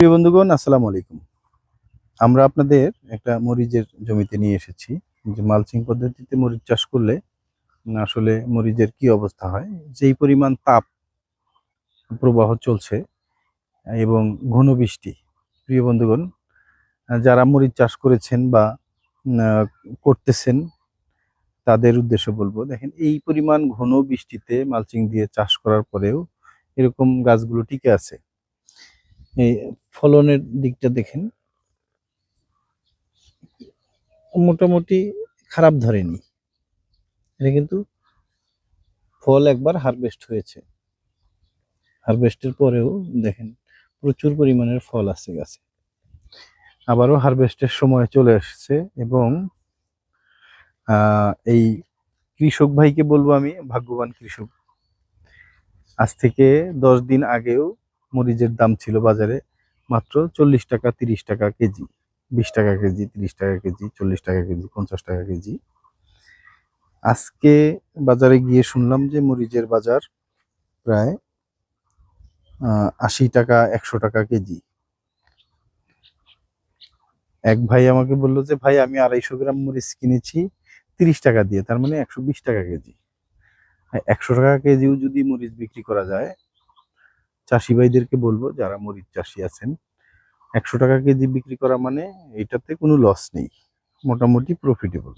প্রিয় বন্ধুগণ, আসসালামু আলাইকুম। আমরা আপনাদের একটা মরিচের জমিতে নিয়ে এসেছি। যে মালচিং পদ্ধতিতে মরিচ চাষ করলে আসলে মরিচের কি অবস্থা হয়, যেই পরিমাণ তাপ প্রবাহ চলছে এবং ঘন বৃষ্টি। প্রিয় বন্ধুগণ, যারা মরিচ চাষ করেছেন বা আহ, করতেছেন তাদের উদ্দেশ্যে বলবো, দেখেন এই পরিমাণ ঘন বৃষ্টিতে মালচিং দিয়ে চাষ করার পরেও এরকম গাছগুলো টিকে আছে। এই ফলনের দিকটা দেখেন, মোটামুটি খারাপ ধরেনি। এটা কিন্তু ফল একবার হারভেস্ট হয়েছে, হারভেস্টের পরেও দেখেন প্রচুর পরিমাণের ফল আছে গাছে। আবারও হারভেস্টের সময় চলে এসেছে এবং এই কৃষক ভাইকে বলবো আমি ভাগ্যবান কৃষক। আজ থেকে 10 দিন আগেও মরিচের দাম ছিল বাজারে মাত্র 40 টাকা, 30 টাকা কেজি, 20 টাকা কেজি, 30 টাকা কেজি, 40 টাকা কেজি, 50 টাকা কেজি। আজকে বাজারে গিয়ে শুনলাম যে মরিচের বাজার প্রায় 80 টাকা, 100 টাকা কেজি। এক ভাই আমাকে বললো যে ভাই, আমি 250 গ্রাম মরিচ কিনেছি 30 টাকা দিয়ে, তার মানে 120 টাকা কেজি। 100 টাকা কেজিও যদি মরিচ বিক্রি করা যায়, চাষি ভাইদেরকে বলবো যারা মরিচ চাষি আছেন, 100 টাকা কেজি বিক্রি করা মানে এটাতে কোনো লস নেই, মোটামুটি প্রফিটেবল।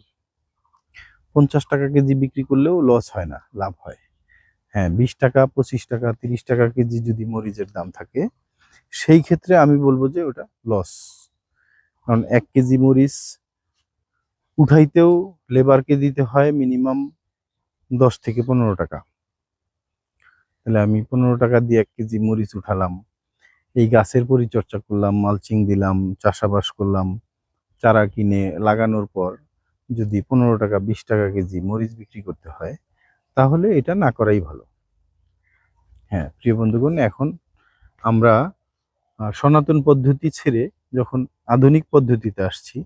50 টাকা কেজি বিক্রি করলেও লস হয় না, লাভ হয়। হ্যাঁ, 20 টাকা, 25 টাকা, 30 টাকা কেজি যদি মরিচের দাম থাকে, সেই ক্ষেত্রে আমি বলবো যে ওটা লস। কারণ 1 কেজি মরিচ উঠাইতেও লেবারকে দিতে হয় মিনিমাম 10 থেকে 15 টাকা। তাহলে আমি 15 টাকা দিয়ে 1 কেজি মরিচ উঠালাম, এই গাছের পরিচর্যা করলাম, মালচিং দিলাম, চাষাবাস করলাম, চারা কিনে লাগানোর পর যদি 15 টাকা, 20 টাকা কেজি মরিচ বিক্রি করতে হয়, তাহলে এটা না করাই ভালো। হ্যাঁ প্রিয় বন্ধুগণ, এখন আমরা সনাতন পদ্ধতি ছেড়ে যখন আধুনিক পদ্ধতিতে আসছি,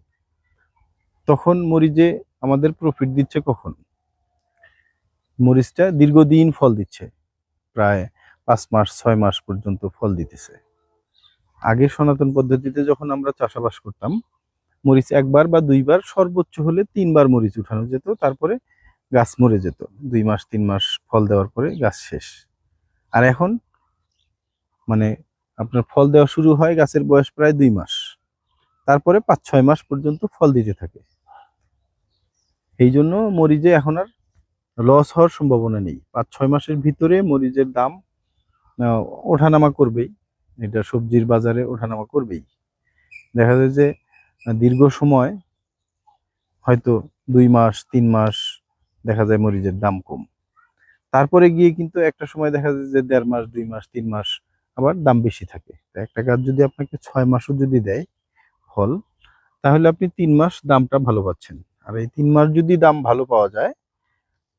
তখন মরিচে আমাদের প্রফিট দিচ্ছে কখন? মরিচটা দীর্ঘদিন ফল দিচ্ছে, প্রায় 5 মাস 6 মাস পর্যন্ত ফল দিতেছে। আগে সনাতন পদ্ধতিতে যখন আমরা চাষাবাস করতাম, মরিচ একবার বা দুইবার, সর্বোচ্চ হলে 3বার মরিচ উঠানো যেত, তারপরে গাছ মরে যেত। 2 মাস 3 মাস ফল দেওয়ার পরে গাছ শেষ। আর এখন মানে আপনার ফল দেওয়া শুরু হয়, গাছের বয়স প্রায় 2 মাস, তারপরে 5-6 মাস পর্যন্ত ফল দিতে থাকে। এই জন্য মরিচে এখন আর লস হওয়ার সম্ভাবনা নেই। 5-6 মাসের ভিতরে মরিচের দাম ওঠানামা করবেই। এটা সবজির বাজারে ওঠানামা করবেই। দেখা যায় যে দীর্ঘ সময়, হয়তো 2 মাস 3 মাস দেখা যায় মরিচের দাম কম, তারপরে গিয়ে কিন্তু একটা সময় দেখা যায় যে 1.5 মাস 2 মাস 3 মাস আবার দাম বেশি থাকে। একটা গাছ যদি আপনাকে 6 মাসও যদি দেয় ফল, তাহলে আপনি 3 মাস দামটা ভালো পাচ্ছেন। আর এই 3 মাস যদি দাম ভালো পাওয়া যায়,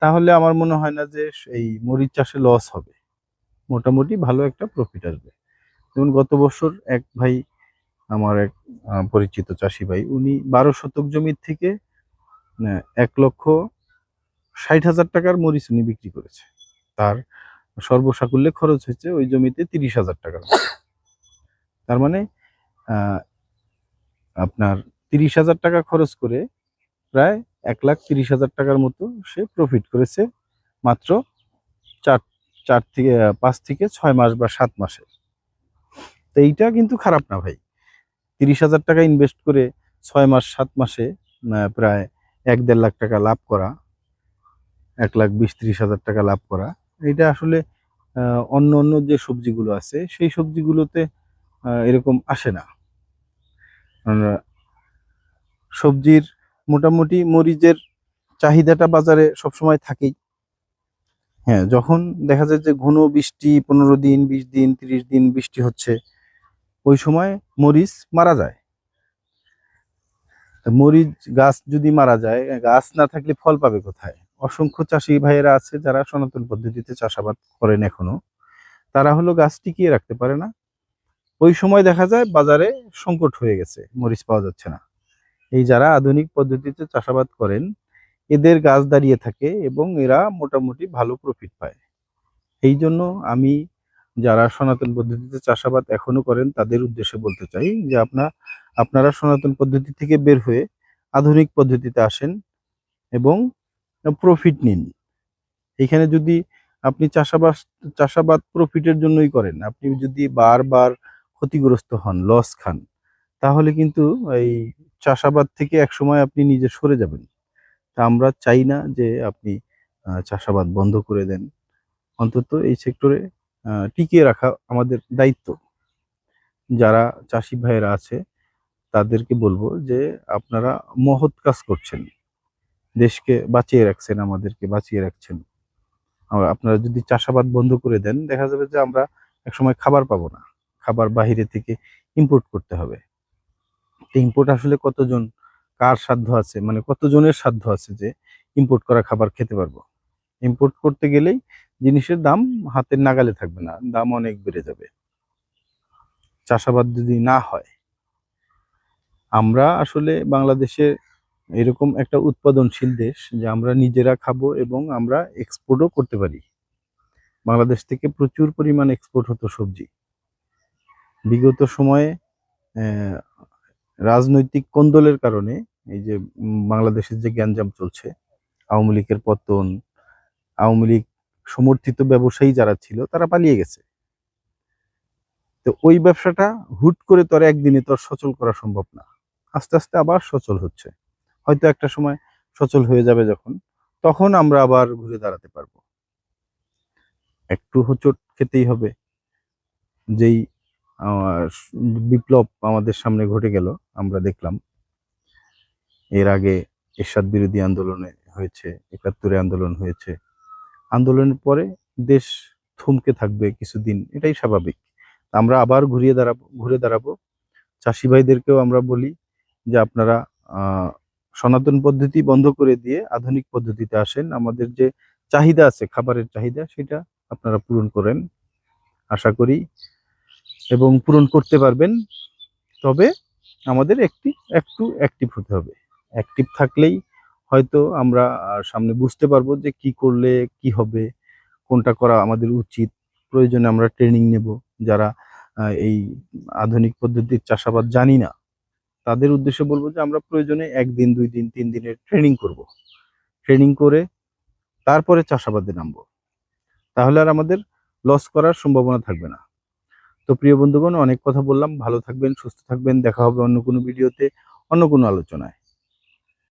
তাহলে আমার মনে হয় না যে এই মরিচ চাষে লস হবে, মোটামুটি ভালো একটা প্রফিট আসবে। যেমন গত বছর এক ভাই, আমার এক পরিচিত চাষি ভাই, উনি 12 শতক জমির থেকে 1,60,000 টাকার মরিচ উনি বিক্রি করেছে। তার সর্বসাকুল্যে খরচ হয়েছে ওই জমিতে 30,000 টাকার মতো। তার মানে আপনার 30,000 টাকা খরচ করে প্রায় 1,30,000 টাকার মতো সে প্রফিট করেছে মাত্র চার 5 থেকে 6 মাস বা 7 মাসে। তো এইটা কিন্তু খারাপ না ভাই। 30,000 টাকা ইনভেস্ট করে 6 মাস 7 মাসে প্রায় 1-1.5 লাখ টাকা লাভ করা, 1,20,000-30,000 টাকা লাভ করা, এটা আসলে অন্য অন্য যে সবজিগুলো আছে সেই সবজিগুলোতে এরকম আসে না। সবজির মোটামুটি মরিচের চাহিদাটা বাজারে সবসময় থাকেই। হ্যাঁ, যখন দেখা যায় যে ঘন বৃষ্টি, 15 দিন 20 দিন 30 দিন বৃষ্টি হচ্ছে, ওই সময় মরিচ মারা যায়। মরিচ গাছ যদি মারা যায়, গাছ না থাকলে ফল পাবে কোথায়? অসংখ্য চাষি ভাইয়েরা আছে যারা সনাতন পদ্ধতিতে চাষাবাদ করেন এখনো, তারা হলো গাছ টিকিয়ে রাখতে পারে না। ওই সময় দেখা যায় বাজারে সংকট হয়ে গেছে, মরিচ পাওয়া যাচ্ছে না। এই যারা আধুনিক পদ্ধতিতে চাষাবাদ করেন, এদের গাছ দাঁড়িয়ে থাকে এবং এরা মোটামুটি ভালো প্রফিট পায়। এই জন্য আমি যারা সনাতন পদ্ধতিতে চাষাবাদ এখনো করেন তাদের উদ্দেশ্যে বলতে চাই যে আপনারা সনাতন পদ্ধতি থেকে বের হয়ে আধুনিক পদ্ধতিতে আসেন এবং প্রফিট নিন। এখানে যদি আপনি চাষাবাদ প্রফিটের জন্যই করেন, আপনি যদি বারবার ক্ষতিগ্রস্ত হন, লস খান, তাহলে কিন্তু এই চাষাবাদ থেকে একসময় আপনি নিজে সরে যাবেন। তা আমরা চাই না যে আপনি চাষাবাদ বন্ধ করে দেন। অন্তত এই সেক্টরে টিকিয়ে রাখা আমাদের দায়িত্ব। যারা চাষি ভাইয়েরা আছে তাদেরকে বলবো যে আপনারা মহৎ কাজ করছেন, দেশকে বাঁচিয়ে রাখছেন, আমাদেরকে বাঁচিয়ে রাখছেন। আপনারা যদি চাষাবাদ বন্ধ করে দেন, দেখা যাবে যে আমরা একসময় খাবার পাবো না, খাবার বাহিরে থেকে ইম্পোর্ট করতে হবে। ইম্পোর্ট আসলে কতজন, কার সাধ্য আছে, মানে কতজনের সাধ্য আছে যে ইম্পোর্ট করা খাবার খেতে পারবো? ইম্পোর্ট করতে গেলেই জিনিসের দাম হাতের নাগালে থাকবে না, দাম অনেক বেড়ে যাবে চাষাবাদ যদি না হয়। আমরা আসলে বাংলাদেশে এরকম একটা উৎপাদনশীল দেশ যে আমরা নিজেরা খাবো এবং আমরা এক্সপোর্টও করতে পারি। বাংলাদেশ থেকে প্রচুর পরিমাণ এক্সপোর্ট হতো সবজি। বিগত সময়ে আহ, রাজনৈতিক কোন্দলের কারণে এই যে বাংলাদেশের যে গ্যাঞ্জাম চলছে, আওয়ামী লীগের পতন, আওয়ামী লীগ সমর্থিত ব্যবসায়ী যারা ছিল তারা পালিয়ে গেছে। তো ওই ব্যবসাটা হুট করে তো আর একদিনে তো আর সচল করা সম্ভব না, আস্তে আস্তে আবার সচল হচ্ছে। হয়তো একটা সময় সচল হয়ে যাবে যখন, তখন আমরা আবার ঘুরে দাঁড়াতে পারবো। একটু হোঁচট খেতেই হবে। যেই আহ, বিপ্লব আমাদের সামনে ঘটে গেল, আমরা দেখলাম এর আগে এরশাদ বিরোধী আন্দোলনে হয়েছে, ৭১ আন্দোলন হয়েছে। আন্দোলনের পরে দেশ থমকে থাকবে কিছুদিন, এটাই স্বাভাবিক। আমরা আবার ঘুরে দাঁড়াবো। চাষি ভাইদেরকেও আমরা বলি যে আপনারা সনাতন পদ্ধতি বন্ধ করে দিয়ে আধুনিক পদ্ধতিতে আসেন। আমাদের যে চাহিদা আছে, খাবারের চাহিদা, সেটা আপনারা পূরণ করেন আশা করি, এবং পূরণ করতে পারবেন। তবে আমাদের একটু অ্যাক্টিভ হতে হবে। অ্যাক্টিভ থাকলেই হয়তো আমরা সামনে বুঝতে পারবো যে কি করলে কি হবে, কোনটা করা আমাদের উচিত। প্রয়োজনে আমরা ট্রেনিং নেব। যারা এই আধুনিক পদ্ধতির চাষাবাদ জানি না, তাদের উদ্দেশ্যে বলবো যে আমরা প্রয়োজনে 1 দিন 2 দিন 3 দিনের ট্রেনিং করব। ট্রেনিং করে তারপরে চাষাবাদে নামবো। তাহলে আর আমাদের লস করার সম্ভাবনা থাকবে না। তো প্রিয় বন্ধুগণ, অনেক কথা বললাম। ভালো থাকবেন, সুস্থ থাকবেন। দেখা হবে অন্য কোনো ভিডিওতে, অন্য কোনো আলোচনায়।